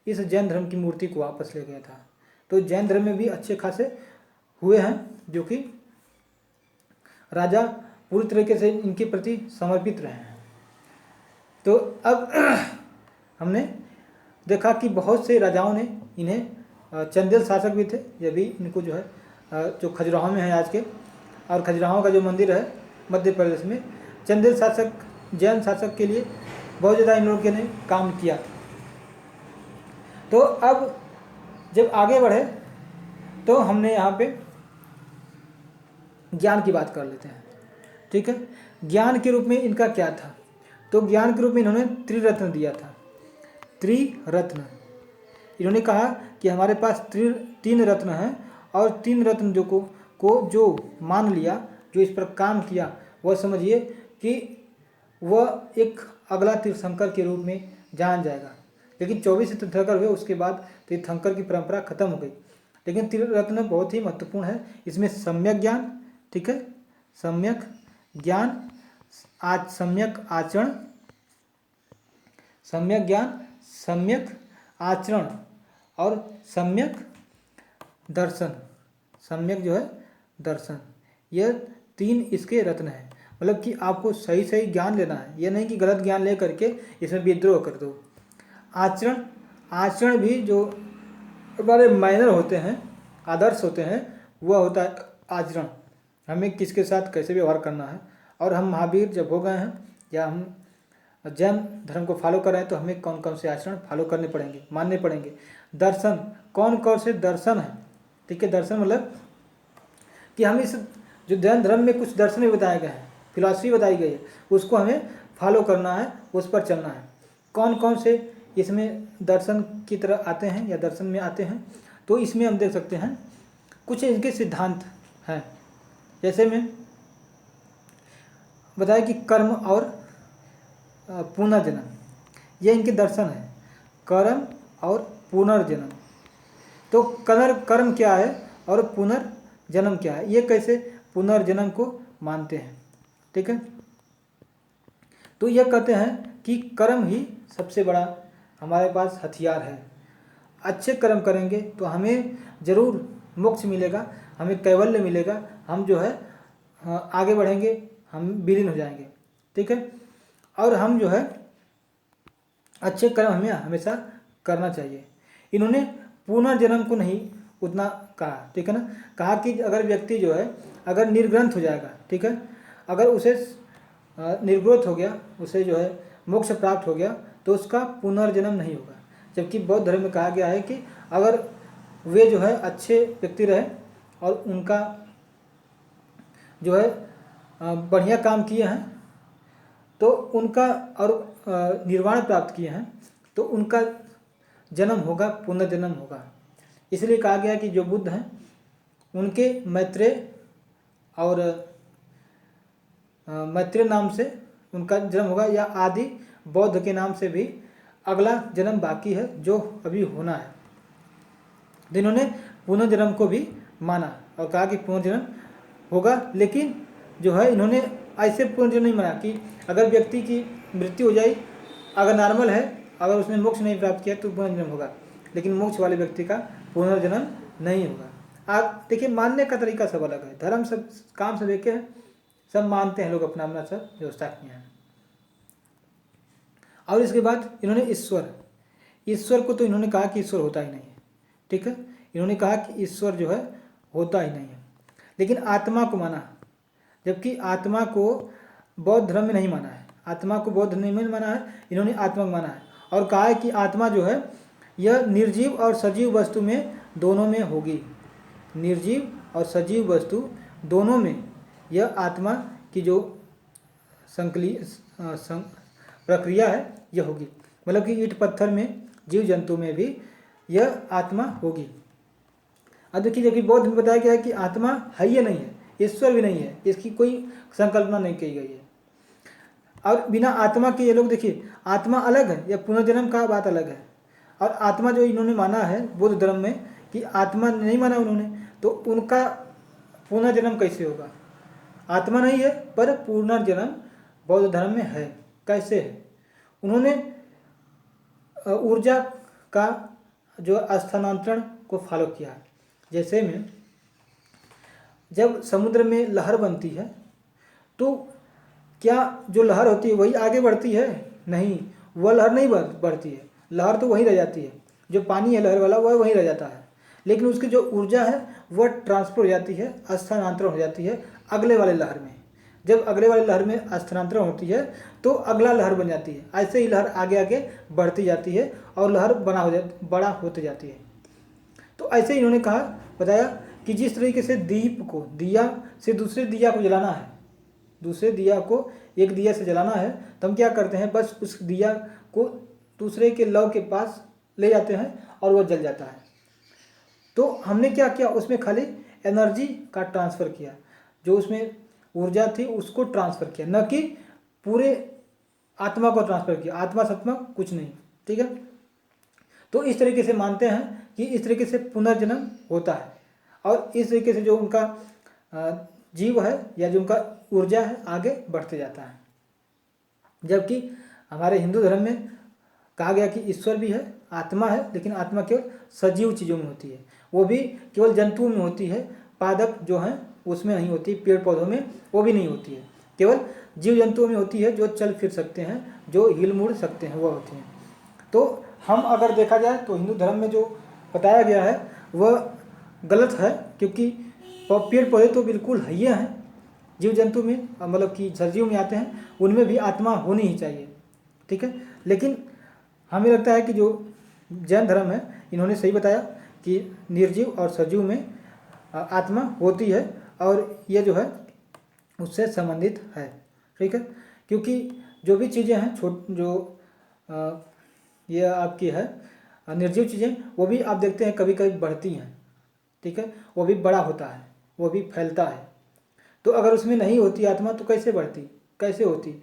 इस जैन धर्म की मूर्ति को वापस ले गया था। तो जैन धर्म में भी अच्छे खासे हुए हैं, जो कि राजा पूरी तरीके से इनके प्रति समर्पित रहे हैं। तो अब हमने देखा कि बहुत से राजाओं ने इन्हें चंदेल शासक भी थे, ये भी इनको जो है जो खजुराहो में है आज के, और खजुराहो का जो मंदिर है मध्य प्रदेश में, चंदेल शासक जैन शासक के लिए बहुत ज़्यादा इन लोगों ने काम किया। तो अब जब आगे बढ़े तो हमने यहाँ पे ज्ञान की बात कर लेते हैं। ठीक है, ज्ञान के रूप में इनका क्या था? तो ज्ञान के रूप में इन्होंने त्रिरत्न दिया था। त्रिरत्न, इन्होंने कहा कि हमारे पास तीन रत्न हैं, और तीन रत्न को जो मान लिया, जो इस पर काम किया, वह समझिए कि वह एक अगला तीर्थंकर के रूप में जान जाएगा। लेकिन 24 तीर्थंकर हुए, उसके बाद तीर्थंकर की परंपरा खत्म हो गई। लेकिन त्रिरत्न बहुत ही महत्वपूर्ण है। इसमें सम्यक ज्ञान, ठीक है, सम्यक ज्ञान, सम्यक आचरण, सम्यक ज्ञान, सम्यक आचरण और सम्यक दर्शन, सम्यक जो है दर्शन, यह तीन इसके रत्न हैं। मतलब कि आपको सही सही ज्ञान लेना है, यह नहीं कि गलत ज्ञान ले करके इसमें विद्रोह कर दो। आचरण, आचरण भी जो हमारे माइनर होते हैं, आदर्श होते हैं, वह होता है आचरण, हमें किसके साथ कैसे व्यवहार करना है। और हम महावीर जब हो गए हैं या हम जैन धर्म को फॉलो कर रहे हैं तो हमें कौन कौन से आचरण फॉलो करने पड़ेंगे, मानने पड़ेंगे। दर्शन, कौन कौन से दर्शन है, ठीक है, दर्शन मतलब कि हम इस जो जैन धर्म में कुछ दर्शन बताए गए हैं, फिलॉसफी बताई गई है, उसको हमें फॉलो करना है, उस पर चलना है। कौन कौन से इसमें दर्शन की तरह आते हैं या दर्शन में आते हैं, तो इसमें हम देख सकते हैं कुछ इनके सिद्धांत हैं। जैसे में बताया कि कर्म और पुनर्जन्म, ये इनके दर्शन है, कर्म और पुनर्जन्म। तो कर्म क्या है और पुनर्जन्म क्या है, ये कैसे पुनर्जन्म को मानते हैं। ठीक है, तो यह कहते हैं कि कर्म ही सबसे बड़ा हमारे पास हथियार है। अच्छे कर्म करेंगे तो हमें ज़रूर मोक्ष मिलेगा, हमें कैवल्य मिलेगा, हम जो है आगे बढ़ेंगे, हम विलीन हो जाएंगे। ठीक है, और हम जो है अच्छे कर्म हमें हमेशा करना चाहिए। इन्होंने पुनर्जन्म को नहीं उतना कहा, ठीक है ना, कहा कि अगर व्यक्ति जो है अगर निर्ग्रंथ हो जाएगा, ठीक है, अगर उसे निर्ग्रोथ हो गया, उसे जो है मोक्ष प्राप्त हो गया, तो उसका पुनर्जन्म नहीं होगा। जबकि बौद्ध धर्म में कहा गया है कि अगर वे जो है अच्छे व्यक्ति रहे और उनका जो है बढ़िया काम किए हैं, तो उनका और निर्वाण प्राप्त किए हैं, तो उनका जन्म होगा, पुनर्जन्म होगा। इसलिए कहा गया कि जो बुद्ध हैं उनके मैत्रेय और मैत्रेय नाम से उनका जन्म होगा, या आदि बौद्ध के नाम से भी अगला जन्म बाकी है जो अभी होना है। तो इन्होंने पुनर्जन्म को भी माना और कहा कि पुनर्जन्म होगा, लेकिन जो है इन्होंने ऐसे पुनर्जन्म नहीं माना कि अगर व्यक्ति की मृत्यु हो जाए, अगर नॉर्मल है, अगर उसने मोक्ष नहीं प्राप्त किया तो पुनर्जन्म होगा, लेकिन मोक्ष वाले व्यक्ति का पुनर्जन्म नहीं होगा। आप देखिए, मानने का तरीका सब अलग है, धर्म सब काम सब एक है, सब मानते हैं लोग, अपना अपना सब व्यवस्था किए हैं। और इसके बाद इन्होंने ईश्वर को तो इन्होंने कहा कि ईश्वर होता ही नहीं है। ठीक है, इन्होंने कहा कि ईश्वर जो है होता ही नहीं है, लेकिन आत्मा को माना, जबकि आत्मा को बौद्ध धर्म में नहीं माना है। आत्मा को बौद्ध धर्म में माना है, इन्होंने आत्मा को माना है और कहा है कि आत्मा जो है यह निर्जीव और सजीव वस्तु में दोनों में होगी। निर्जीव और सजीव वस्तु दोनों में यह आत्मा की जो प्रक्रिया है यह होगी। मतलब कि ईंट पत्थर में, जीव जंतु में भी यह आत्मा होगी। अब देखिए, जबकि बौद्ध में बताया गया है कि आत्मा है या नहीं है, ईश्वर भी नहीं है, इसकी कोई संकल्पना नहीं की गई है। और बिना आत्मा के ये लोग, देखिए आत्मा अलग है या पुनर्जन्म का बात अलग है। और आत्मा जो इन्होंने माना है बौद्ध धर्म में कि आत्मा नहीं माना उन्होंने, तो उनका पुनर्जन्म कैसे होगा? आत्मा नहीं है पर पुनर्जन्म बौद्ध धर्म में है। कैसे है? उन्होंने ऊर्जा का जो स्थानांतरण को फॉलो किया है। जैसे में जब समुद्र में लहर बनती है तो क्या जो लहर होती है वही आगे बढ़ती है? नहीं, वह लहर नहीं बढ़ती है, लहर तो वहीं रह जाती है, जो पानी है लहर वाला वह वहीं रह जाता है, लेकिन उसकी जो ऊर्जा है वह ट्रांसफर हो जाती है, स्थानांतरण हो जाती है अगले वाले लहर में। जब अगले वाले लहर में स्थानांतरण होती है तो अगला लहर बन जाती है। ऐसे ही लहर आगे आगे बढ़ती जाती है और लहर बड़ा होते जाती है। तो ऐसे ही इन्होंने बताया कि जिस तरीके से दीप को, दिया से दूसरे दिया को जलाना है, दूसरे दिया को एक दिया से जलाना है, तो हम क्या करते हैं, बस उस दिया को दूसरे के लौ के पास ले जाते हैं और वह जल जाता है। तो हमने क्या किया, उसमें खाली एनर्जी का ट्रांसफ़र किया, जो उसमें ऊर्जा थी उसको ट्रांसफ़र किया, न कि पूरे आत्मा को ट्रांसफ़र किया। आत्मा सत्मा कुछ नहीं, ठीक है। तो इस तरीके से मानते हैं कि इस तरीके से पुनर्जन्म होता है, और इस तरीके से जो उनका जीव है या जो उनका ऊर्जा है आगे बढ़ते जाता है। जबकि हमारे हिंदू धर्म में कहा गया कि ईश्वर भी है, आत्मा है, लेकिन आत्मा केवल सजीव चीज़ों में होती है, वो भी केवल जंतुओं में होती है, पादप जो हैं उसमें नहीं होती, पेड़ पौधों में वो भी नहीं होती है, केवल जीव जंतुओं में होती है, जो चल फिर सकते हैं, जो हिल मुड़ सकते हैं, वह होती हैं। तो हम अगर देखा जाए तो हिंदू धर्म में जो बताया गया है वह गलत है, क्योंकि पेड़ पौधे तो बिल्कुल हैया हैं, जीव जंतु में मतलब कि सजीव में आते हैं, उनमें भी आत्मा होनी ही चाहिए, ठीक है। लेकिन हमें लगता है कि जो जैन धर्म है इन्होंने सही बताया कि निर्जीव और सजीव में आत्मा होती है, और ये जो है उससे संबंधित है, ठीक है। क्योंकि जो भी चीज़ें हैं जो ये आपकी है निर्जीव चीज़ें, वो भी आप देखते हैं कभी कभी बढ़ती हैं, ठीक है, वो भी बड़ा होता है, वो भी फैलता है। तो अगर उसमें नहीं होती आत्मा तो कैसे बढ़ती, कैसे होती।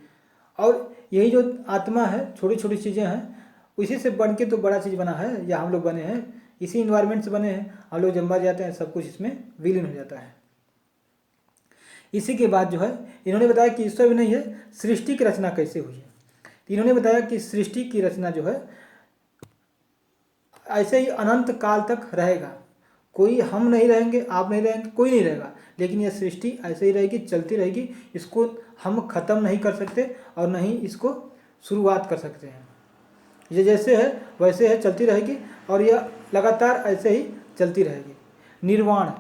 और यही जो आत्मा है, छोटी छोटी चीज़ें हैं, उसी से बन के तो बड़ा चीज़ बना है, या हम लोग बने हैं, इसी इन्वायरमेंट से बने हैं, हम लोग जब मर जाते हैं सब कुछ इसमें विलीन हो जाता है। इसी के बाद जो है इन्होंने बताया कि ईश्वर भी नहीं है, सृष्टि की रचना कैसे हुई है। तो इन्होंने बताया कि सृष्टि की रचना जो है ऐसे ही अनंत काल तक रहेगा, कोई हम नहीं रहेंगे, आप नहीं रहेंगे, कोई नहीं रहेगा, लेकिन यह सृष्टि ऐसे ही रहेगी, चलती रहेगी, इसको हम ख़त्म नहीं कर सकते और न ही इसको शुरुआत कर सकते हैं। ये जैसे है वैसे है, चलती रहेगी, और यह लगातार ऐसे ही चलती रहेगी। निर्वाण,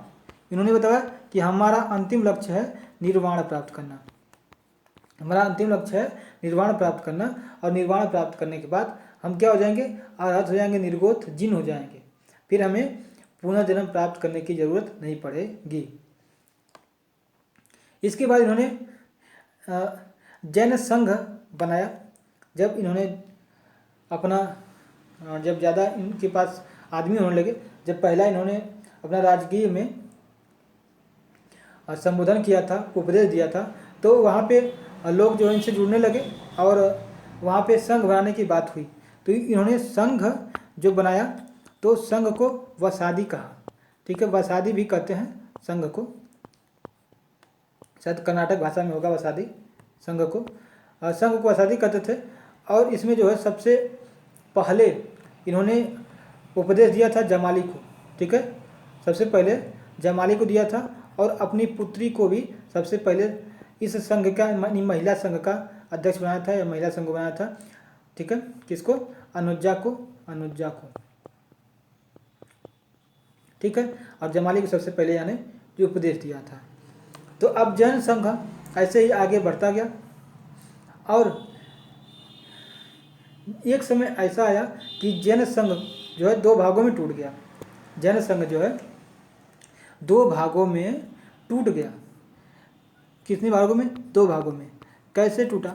इन्होंने बताया कि हमारा अंतिम लक्ष्य है निर्वाण प्राप्त करना, हमारा अंतिम लक्ष्य है निर्वाण प्राप्त करना, और निर्वाण प्राप्त करने के बाद हम क्या हो जाएंगे, अरहत हो जाएंगे, निर्गोथ जिन हो जाएंगे, फिर हमें पुनर्जन्म प्राप्त करने की जरूरत नहीं पड़ेगी। इसके बाद इन्होंने जैन संघ बनाया। जब इन्होंने अपना जब ज़्यादा इनके पास आदमी होने लगे, जब पहला इन्होंने अपना राजकीय में संबोधन किया था, उपदेश दिया था, तो वहाँ पे लोग जो इनसे जुड़ने लगे और वहाँ पे संघ बनाने की बात हुई। तो इन्होंने संघ जो बनाया, तो संघ को वसादी कहा, ठीक है, वसादी भी कहते हैं संघ को, शायद कर्नाटक भाषा में होगा वसादी, संघ को वसादी कहते थे। और इसमें जो है सबसे पहले इन्होंने उपदेश दिया था जमाली को, ठीक है, सबसे पहले जमाली को दिया था, और अपनी पुत्री को भी सबसे पहले इस संघ का, महिला संघ का अध्यक्ष बनाया था, या महिला संघ बनाया था, ठीक है। किसको, अनुजा को, ठीक है, और जमाली को सबसे पहले यानी जो उपदेश दिया था। तो अब जैन संघ ऐसे ही आगे बढ़ता गया, और एक समय ऐसा आया कि जैन संघ जो है 2 भागों में टूट गया। जैन संघ जो है 2 भागों में टूट गया। कितने भागों में, 2 भागों में। कैसे टूटा,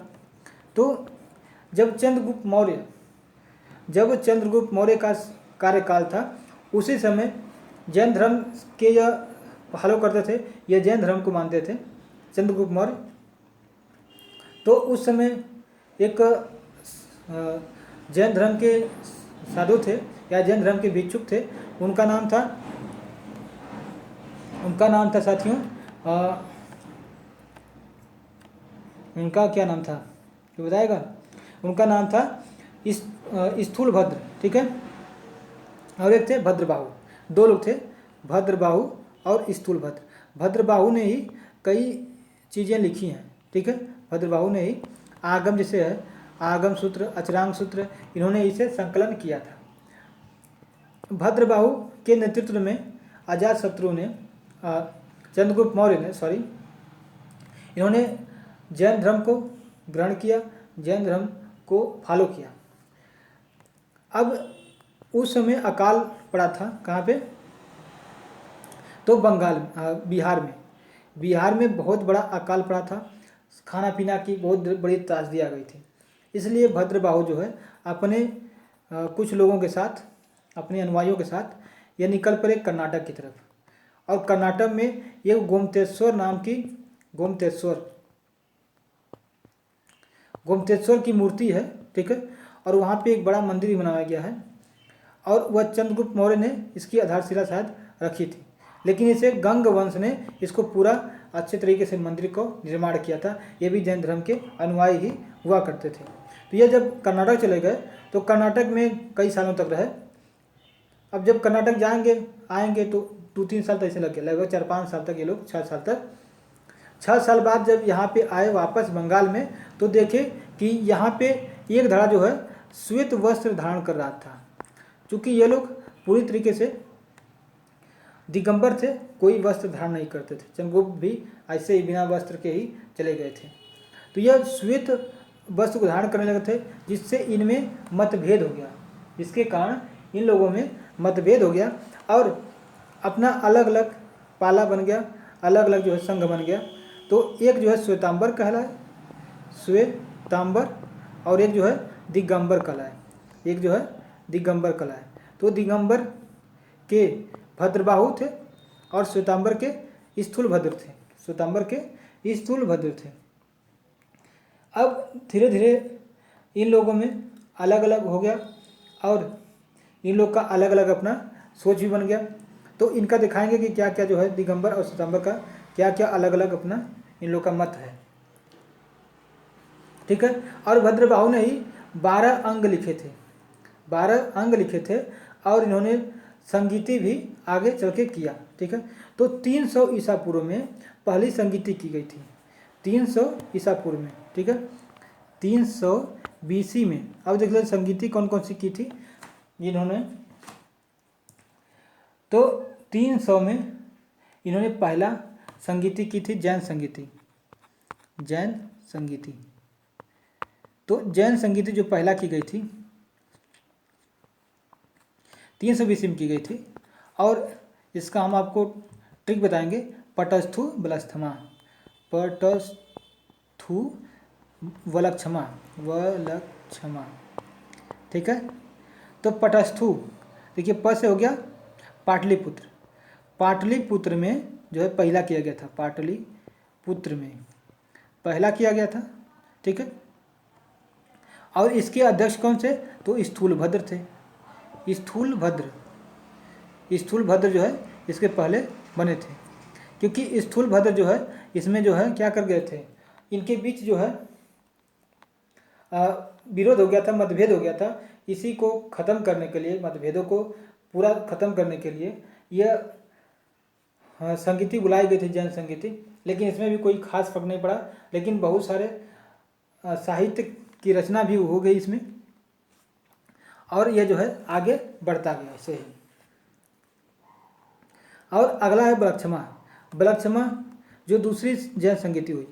तो जब चंद्रगुप्त मौर्य का कार्यकाल था, उसी समय जैन धर्म के यह फॉलो करते थे, यह जैन धर्म को मानते थे चंद्रगुप्त मौर्य। तो उस समय एक जैन धर्म के साधु थे, या जैन धर्म के भिक्षुक थे, उनका नाम था साथियों, उनका क्या नाम था, जो बताएगा। उनका नाम था स्थूलभद्र, ठीक है, और एक थे भद्रबाहु। 2 लोग थे, भद्रबाहु और स्थूलभद्र। भद्रबाहु ने ही कई चीज़ें लिखी हैं, ठीक है, भद्रबाहु ने ही आगम जैसे है, आगम सूत्र, अचरांग सूत्र, इन्होंने इसे संकलन किया था। भद्रबाहु के नेतृत्व में अजातशत्रु ने चंद्रगुप्त मौर्य ने इन्होंने जैन धर्म को ग्रहण किया, जैन धर्म को फॉलो किया। अब उस समय अकाल पड़ा था, कहाँ पे? तो बंगाल, बिहार में बहुत बड़ा अकाल पड़ा था, खाना पीना की बहुत बड़ी त्रासदी आ गई थी। इसलिए भद्रबाहु जो है अपने कुछ लोगों के साथ, अपने अनुयायियों के साथ ये निकल पड़े कर्नाटक की तरफ। और कर्नाटक में एक गोमतेश्वर की मूर्ति है, ठीक है, और वहाँ पे एक बड़ा मंदिर भी बनाया गया है, और वह चंद्रगुप्त मौर्य ने इसकी आधारशिला शायद रखी थी। लेकिन इसे गंग वंश ने इसको पूरा अच्छे तरीके से मंदिर को निर्माण किया था। ये भी जैन धर्म के अनुयायी ही हुआ करते थे। तो ये जब कर्नाटक चले गए तो कर्नाटक में कई सालों तक रहे। अब जब कर्नाटक आएंगे तो 2-3 साल तो ऐसे लग गए, लगभग 4-5 साल तक ये लोग, 6 साल तक। 6 साल बाद जब यहाँ पे आए वापस बंगाल में, तो देखे कि यहाँ पे एक धड़ा जो है श्वेत वस्त्र धारण कर रहा था। चूँकि ये लोग पूरी तरीके से दिगंबर थे, कोई वस्त्र धारण नहीं करते थे। चंद्रगुप्त भी ऐसे ही बिना वस्त्र के ही चले गए थे। तो यह श्वेत वस्त्र को धारण करने लगे थे, जिससे इनमें मतभेद हो गया। इसके कारण इन लोगों में मतभेद हो गया और अपना अलग अलग पाला बन गया, अलग अलग जो है संघ बन गया। तो एक जो है श्वेतांबर कहलाए, और एक जो है दिगंबर कहलाए। तो दिगंबर के भद्रबाहु थे और श्वेतांबर के स्थूलभद्र थे। अब धीरे धीरे इन लोगों में अलग अलग हो गया और इन लोग का अलग अलग अपना सोच भी बन गया। तो इनका दिखाएंगे कि क्या क्या जो है दिगंबर और श्वेतांबर का क्या क्या अलग अलग अपना इन लोग का मत है, ठीक है। और भद्रबाहु ने ही 12 अंग लिखे थे और इन्होंने संगीति भी आगे चल के किया, ठीक है। तो 300 ईसा पूर्व में पहली संगीति की गई थी, 300 ईसा पूर्व में, ठीक है। 300 BC में अब देख लो संगीति कौन कौन सी की थी इन्होंने। तो 300 में इन्होंने पहला संगीति की थी, जैन संगीति। तो जैन संगीति जो पहला की गई थी 300 BC में की गई थी। और इसका हम आपको ट्रिक बताएंगे, पटस्थु वलक्षमा, ठीक है। तो पटस्थु देखिए, प से हो गया पाटलिपुत्र में जो है पहला किया गया था, पाटलिपुत्र में पहला किया गया था, ठीक है। और इसके अध्यक्ष कौन से? तो स्थूलभद्र थे। स्थूलभद्र जो है इसके पहले बने थे, क्योंकि स्थूलभद्र जो है इसमें जो है क्या कर गए थे, इनके बीच जो है विरोध हो गया था, मतभेद हो गया था। इसी को ख़त्म करने के लिए, मतभेदों को पूरा ख़त्म करने के लिए यह संगीति बुलाई गई थी, जैन संगीति। लेकिन इसमें भी कोई खास फर्क नहीं पड़ा, लेकिन बहुत सारे साहित्य की रचना भी हो गई इसमें, और यह जो है आगे बढ़ता गया ऐसे ही। और अगला है बलक्षमा, जो दूसरी जैन संगीति हुई,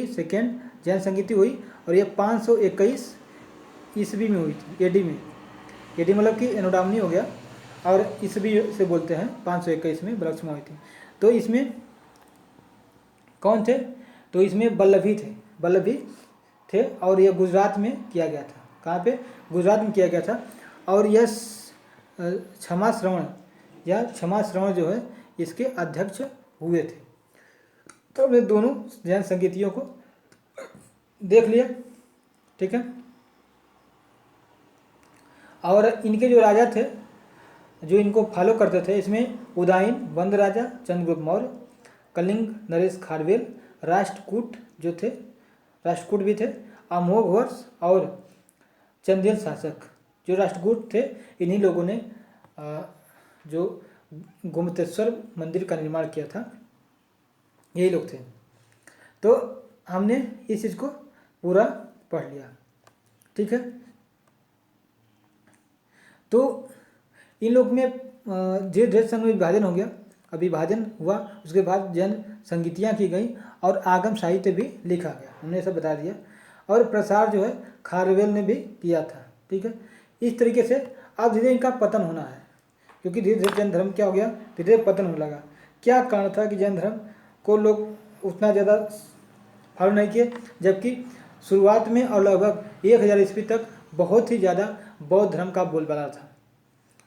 सेकेंड जैन संगीति हुई, और यह 521 ईस्वी में हुई थी, एडी मतलब कि एनोडामनी हो गया, और ईस्वी से बोलते हैं। 521 में बलक्षमा हुई थी। तो इसमें कौन थे? तो इसमें बल्लभी थे और यह गुजरात में किया गया था। कहाँ पे? गुजरात में किया गया था। और यह क्षमा श्रवण जो है इसके अध्यक्ष हुए थे। तो हमने दोनों जैन संगीतियों को देख लिया, ठीक है। और इनके जो राजा थे जो इनको फॉलो करते थे, इसमें उदायन बंद राजा चंद्रगुप्त मौर्य, कलिंग नरेश खारवेल, राष्ट्रकूट भी थे, अमोघ वर्ष और चंदेल शासक। जो राष्ट्रकूट थे इन्हीं लोगों ने जो गोमतेश्वर मंदिर का निर्माण किया था, यही लोग थे। तो हमने इस चीज़ को पूरा पढ़ लिया। ठीक है, तो इन लोग में धीरे धीरे संघ में विभाजन हो गया। अब विभाजन हुआ, उसके बाद जन संगीतियाँ की गई और आगम साहित्य भी लिखा गया, हमने सब बता दिया। और प्रसार जो है खारवेल ने भी किया था। ठीक है, इस तरीके से अब धीरे इनका पतन होना है, क्योंकि धीरे धीरे जैन धर्म क्या हो गया, धीरे धीरे पतन होने लगा। क्या कारण था कि जैन धर्म को लोग उतना ज़्यादा फॉलो नहीं किए, जबकि शुरुआत में और लगभग 1000 ईस्वी तक बहुत ही ज़्यादा बौद्ध धर्म का बोलबाला था।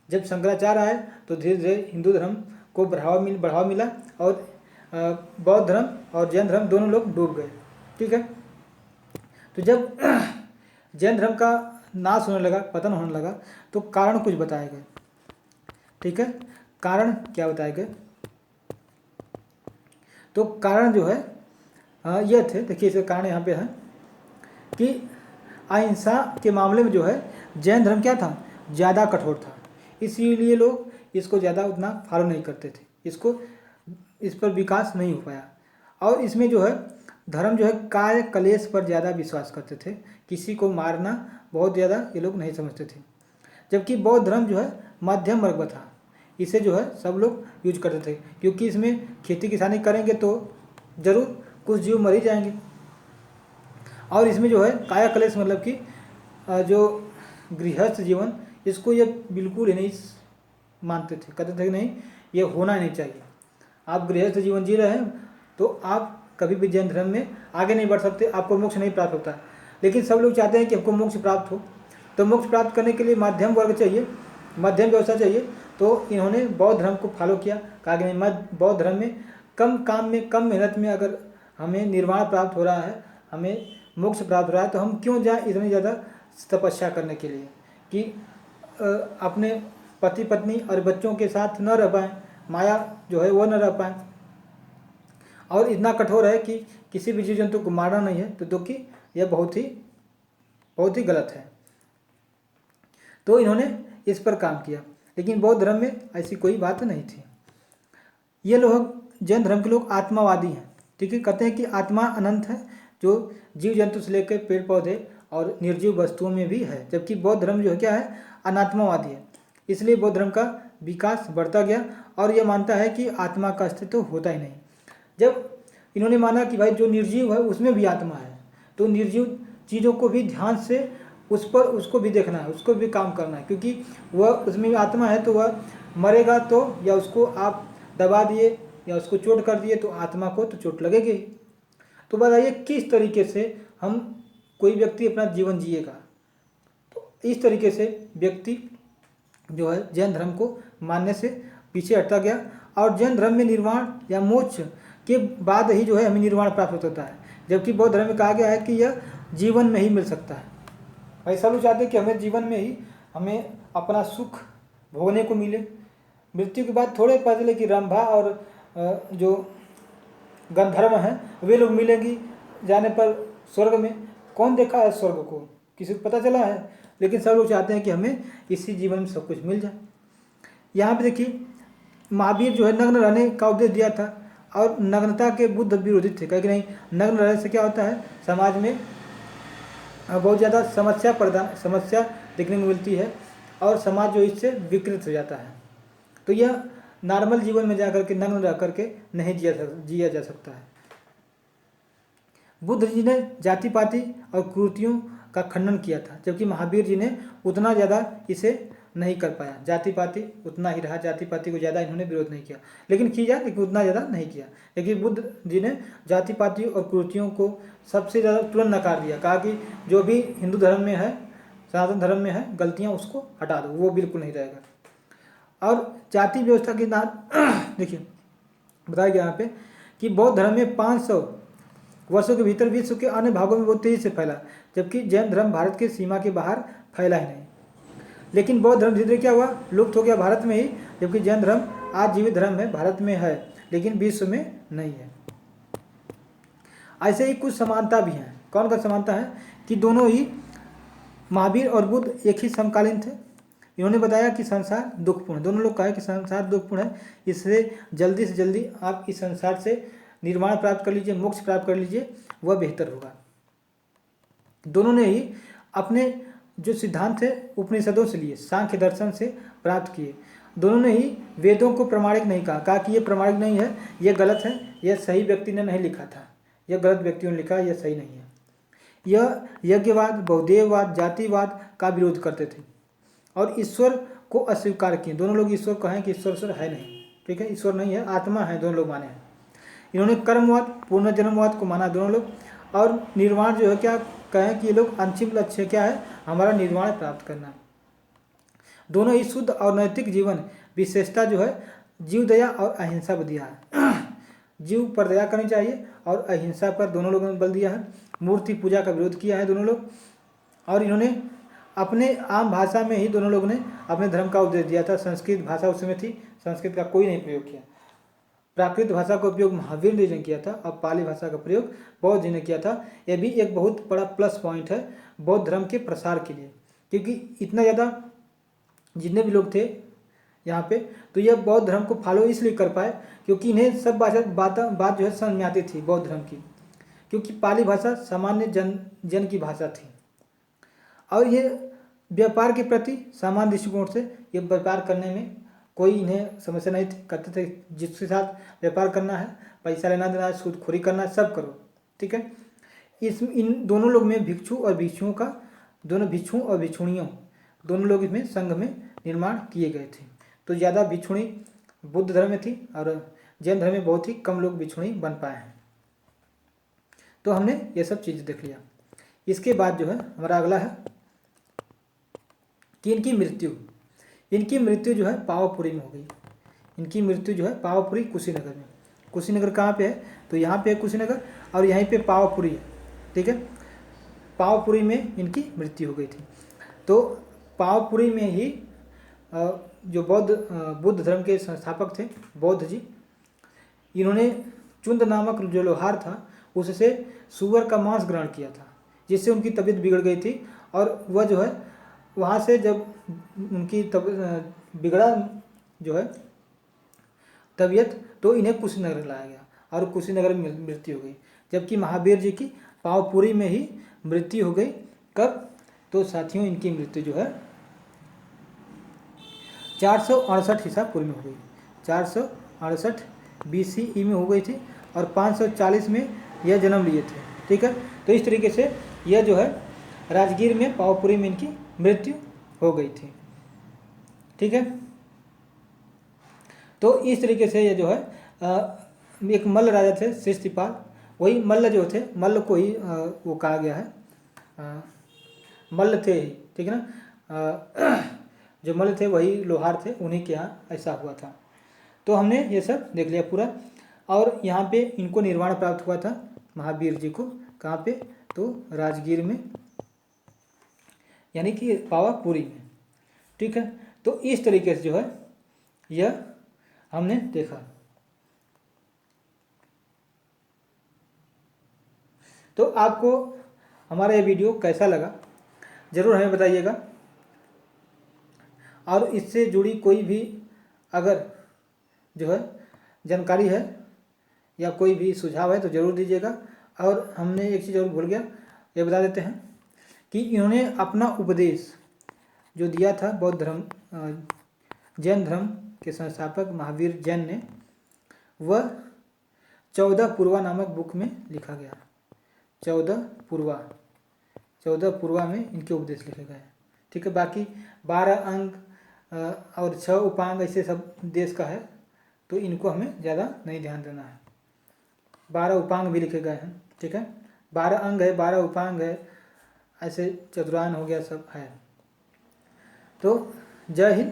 जब शंकराचार्य आए तो धीरे धीरे हिंदू धर्म को बढ़ावा मिला और बौद्ध धर्म और जैन धर्म दोनों लोग डूब गए। ठीक है, तो जब जैन धर्म का नाश होने लगा, पतन होने लगा, तो कारण कुछ बताए गए। ठीक है, कारण क्या बताए गए, तो कारण जो है ये थे, देखिए इसका कारण यहाँ पे है कि अहिंसा के मामले में जो है जैन धर्म क्या था, ज़्यादा कठोर था, इसीलिए लोग इसको ज़्यादा उतना फॉलो नहीं करते थे, इस पर विकास नहीं हो पाया। और इसमें जो है धर्म जो है काय कलेश पर ज़्यादा विश्वास करते थे, किसी को मारना बहुत ज़्यादा ये लोग नहीं समझते थे। जबकि बौद्ध धर्म जो है मध्यम वर्ग था, इसे जो है सब लोग यूज करते थे, क्योंकि इसमें खेती किसानी करेंगे तो ज़रूर कुछ जीव मर ही जाएंगे। और इसमें जो है काया कलेश मतलब कि जो गृहस्थ जीवन, इसको ये बिल्कुल ही नहीं मानते थे, कहते थे कि नहीं ये होना नहीं चाहिए। आप गृहस्थ जीवन जी रहे हैं तो आप कभी भी जैन धर्म में आगे नहीं बढ़ सकते, आपको मोक्ष नहीं प्राप्त होता। लेकिन सब लोग चाहते हैं कि हमको मोक्ष प्राप्त हो, तो मोक्ष प्राप्त करने के लिए मध्यम वर्ग चाहिए, मध्यम व्यवस्था चाहिए। तो इन्होंने बौद्ध धर्म को फॉलो किया, कहा कि नहीं बौद्ध धर्म में कम काम में कम मेहनत में अगर हमें निर्वाण प्राप्त हो रहा है, हमें मोक्ष प्राप्त हो रहा है, तो हम क्यों जाएँ इतनी ज़्यादा तपस्या करने के लिए कि अपने पति पत्नी और बच्चों के साथ न रह पाएँ, माया जो है वो न रह पाएँ, और इतना कठोर है कि किसी भी जीव जंतु को मारना नहीं है, तो कि यह बहुत ही गलत है। तो इन्होंने इस पर काम किया, लेकिन बौद्ध धर्म में ऐसी कोई बात नहीं थी। ये लोग जैन धर्म के लोग आत्मावादी हैं। ठीक है, कहते हैं कि आत्मा अनंत है, जो जीव जंतु से लेकर पेड़ पौधे और निर्जीव वस्तुओं में भी है। जबकि बौद्ध धर्म जो है क्या है, अनात्मावादी है। इसलिए बौद्ध धर्म का विकास बढ़ता गया और यह मानता है कि आत्मा का अस्तित्व होता ही नहीं। जब इन्होंने माना कि भाई जो निर्जीव है उसमें भी आत्मा है, तो निर्जीव चीज़ों को भी ध्यान से उसको भी देखना है, उसको भी काम करना है, क्योंकि वह उसमें भी आत्मा है, तो वह मरेगा तो या उसको आप दबा दिए या उसको चोट कर दिए तो आत्मा को तो चोट लगेगी। तो बताइए किस तरीके से हम कोई व्यक्ति अपना जीवन जिएगा। तो इस तरीके से व्यक्ति जो है जैन धर्म को मानने से पीछे हटता गया, और जैन धर्म में निर्वाण या मोक्ष के बाद ही जो है हमें निर्वाण प्राप्त होता है, जबकि बौद्ध धर्म में कहा गया है कि यह जीवन में ही मिल सकता है। भाई सब लोग चाहते हैं कि हमें जीवन में ही हमें अपना सुख भोगने को मिले, मृत्यु के बाद थोड़े पता चले कि रंभा और जो गंधर्व हैं वे लोग मिलेंगी जाने पर स्वर्ग में। कौन देखा है स्वर्ग को, किसी को पता चला है? लेकिन सब लोग चाहते हैं कि हमें इसी जीवन में सब कुछ मिल जाए। यहाँ पे देखिए महावीर जो है नग्न रहने का उपदेश दिया था, और नग्नता के बुद्ध विरोधी थे, कहे कि नहीं नग्न रहने से क्या होता है, समाज में बहुत ज़्यादा समस्या देखने को मिलती है और समाज जो इससे विकृत हो जाता है। तो यह नॉर्मल जीवन में जाकर के नग्न रह करके नहीं जिया जा सकता है। बुद्ध जी ने जाति पाति और कुरीतियों का खंडन किया था, जबकि महावीर जी ने उतना ज़्यादा इसे नहीं कर पाया। जाति पाति उतना ही रहा, जाति पाति को ज़्यादा इन्होंने विरोध नहीं किया, लेकिन किया, लेकिन उतना ज़्यादा नहीं किया। लेकिन बुद्ध जी ने जाति पाति और कुरीतियों को सबसे ज़्यादा तुरंत नकार दिया, कहा कि जो भी हिंदू धर्म में है, सनातन धर्म में है गलतियाँ उसको हटा दो, वो बिल्कुल नहीं रहेगा। और जाति व्यवस्था के नाम देखिए बताया गया यहाँ पे कि बौद्ध धर्म में 500 वर्षों के भीतर विश्व के अन्य भागों में बहुत तेजी से फैला, जबकि जैन धर्म भारत के सीमा के बाहर फैला ही नहीं। लेकिन बौद्ध धर्म धीरे धीरे क्या हुआ, लुप्त हो गया भारत में ही, जबकि जैन धर्म आज जीवित धर्म है, भारत में है लेकिन विश्व में नहीं है। ऐसे ही कुछ समानता भी हैं। कौन का समानता है कि दोनों ही महावीर और बुद्ध एक ही समकालीन थे। इन्होंने बताया कि संसार दुखपूर्ण, दोनों लोग कहा कि संसार दुखपूर्ण है, इससे जल्दी से जल्दी आप इस संसार से निर्वाण प्राप्त कर लीजिए, मोक्ष प्राप्त कर लीजिए, वह बेहतर होगा। दोनों ने ही अपने जो सिद्धांत थे उपनिषदों से लिए, सांख्य दर्शन से प्राप्त किए। दोनों ने ही वेदों को प्रमाणिक नहीं कहा कि ये प्रमाणिक नहीं है, ये गलत है, यह सही व्यक्ति ने नहीं लिखा था, यह गलत व्यक्तियों ने लिखा, यह सही नहीं है। यह यज्ञवाद, बहुदेववाद, जातिवाद का विरोध करते थे और ईश्वर को अस्वीकार किए। दोनों लोग ईश्वर कहें कि ईश्वर है नहीं, ठीक है, ईश्वर नहीं है, आत्मा है, दोनों लोग माने हैं। इन्होंने कर्मवाद, पुनर्जन्मवाद को माना दोनों लोग, और निर्वाण जो है क्या कहें कि ये लोग अंतिम लक्ष्य क्या है, हमारा निर्वाण प्राप्त करना। दोनों ही शुद्ध और नैतिक जीवन विशेषता जो है जीव दया और अहिंसा पर दिया है। जीव पर दया करनी चाहिए और अहिंसा पर दोनों लोगों ने बल दिया है। मूर्ति पूजा का विरोध किया है दोनों लोग, और इन्होंने अपने आम भाषा में ही दोनों लोगों ने अपने धर्म का उपदेश दिया था। संस्कृत भाषा उस समय थी, संस्कृत का कोई नहीं प्रयोग किया। प्राकृत भाषा का उपयोग महावीर जी ने किया था और पाली भाषा का प्रयोग बौद्ध जी ने किया था। यह भी एक बहुत बड़ा प्लस पॉइंट है बौद्ध धर्म के प्रसार के लिए, क्योंकि इतना ज़्यादा जितने भी लोग थे यहाँ पे, तो यह बौद्ध धर्म को फॉलो इसलिए कर पाए क्योंकि इन्हें सब बात जो है समझ में आती थी बौद्ध धर्म की, क्योंकि पाली भाषा सामान्य जन की भाषा थी और ये व्यापार के प्रति सामान्य दृष्टिकोण से ये व्यापार करने में कोई इन्हें समस्या नहीं थी। कहते थे जिसके साथ व्यापार करना है, पैसा लेना देना है, सूदखोरी करना है, सब करो, ठीक है। इन दोनों लोग में भिक्षु और भिक्षुओं का, दोनों भिक्षुओं और भिक्षुणियों दोनों लोग इसमें संघ में निर्माण किए गए थे। तो ज़्यादा भिक्षुणी बुद्ध धर्म में थी और जैन धर्म में बहुत ही कम लोग भिक्षुणी बन पाए हैं। तो हमने ये सब चीज़ देख लिया। इसके बाद जो है हमारा अगला है कि इनकी मृत्यु जो है पावापुरी में हो गई। इनकी मृत्यु जो है पावापुरी कुशीनगर में। कुशीनगर कहाँ पे है, तो यहाँ पे है कुशीनगर और यहीं पे पावापुरी है, ठीक है। पावापुरी में इनकी मृत्यु हो गई थी। तो पावापुरी में ही जो बुद्ध धर्म के संस्थापक थे बौद्ध जी, इन्होंने चुंद नामक जो लोहार था उससे सूअर का मांस ग्रहण किया था, जिससे उनकी तबीयत बिगड़ गई थी। और वह जो है वहाँ से जब उनकी बिगड़ा जो है तबीयत, तो इन्हें कुशीनगर लाया गया और कुशीनगर में मृत्यु हो गई। जबकि महावीर जी की पावापुरी में ही मृत्यु हो गई। कब, तो साथियों इनकी मृत्यु जो है 468 ईसा पूर्व में हो गई। 468 BCE में हो गई थी और 540 में यह जन्म लिए थे, ठीक है। तो इस तरीके से यह जो है राजगीर में पावापुरी में इनकी मृत्यु हो गई थी, ठीक है। तो इस तरीके से ये जो है एक मल्ल राजा थे शिष्टिपाल, वही मल्ल जो थे, मल्ल को ही वो कहा गया है, मल्ल थे ही, ठीक है ना। जो मल्ल थे वही लोहार थे, उन्हीं के यहाँ ऐसा हुआ था। तो हमने ये सब देख लिया पूरा। और यहाँ पे इनको निर्वाण प्राप्त हुआ था महावीर जी को, कहाँ पे, तो राजगीर में, यानी कि पावापुरी में, ठीक है। तो इस तरीके से जो है यह हमने देखा। तो आपको हमारा ये वीडियो कैसा लगा ज़रूर हमें बताइएगा, और इससे जुड़ी कोई भी अगर जो है जानकारी है या कोई भी सुझाव है तो ज़रूर दीजिएगा। और हमने एक चीज़ और भूल गया, ये बता देते हैं कि इन्होंने अपना उपदेश जो दिया था बौद्ध धर्म जैन धर्म के संस्थापक महावीर जैन ने, वह 14 पूर्वा नामक बुक में लिखा गया। 14 पूर्वा में इनके उपदेश लिखे गए, ठीक है। बाकी 12 अंग और 6 उपांग ऐसे सब देश का है, तो इनको हमें ज़्यादा नहीं ध्यान देना है। 12 उपांग भी लिखे गए हैं, ठीक है। 12 अंग है, 12 उपांग है, ऐसे चतुरायन हो गया, सब है। तो जय हिंद,